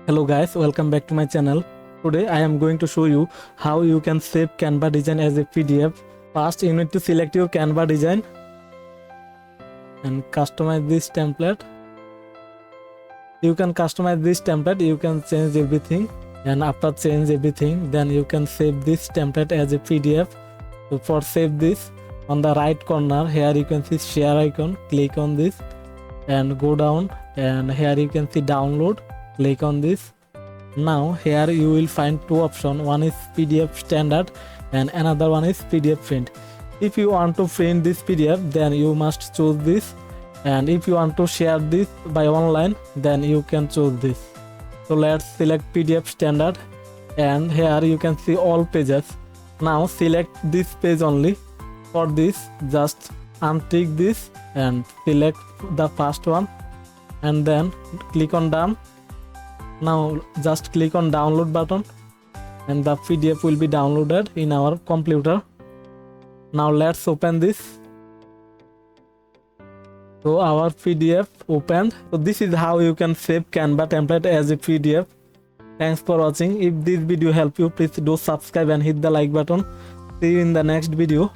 Hello guys, welcome back to my channel. Today I am going to show you how you can save Canva design as a PDF. First you need to select your Canva design and customize this template. You can customize this template, you can change everything, and after change everything then you can save this template as a PDF. So for save this, on the right corner here you can see share icon, click on this and go down, and here you can see download, click on this. Now here you will find two options, one is PDF standard and another one is PDF print. If you want to print this PDF then you must choose this, and if you want to share this by online then you can choose this. So let's select PDF standard, and here you can see all pages. Now select this page only. For this just untick this and select the first one and then click on done. Now just click on download button and the PDF will be downloaded in our computer. Now let's open this. So our PDF opened. So this is how you can save Canva template as a PDF. Thanks for watching. If this video helped you, please do subscribe and hit the like button. See you in the next video.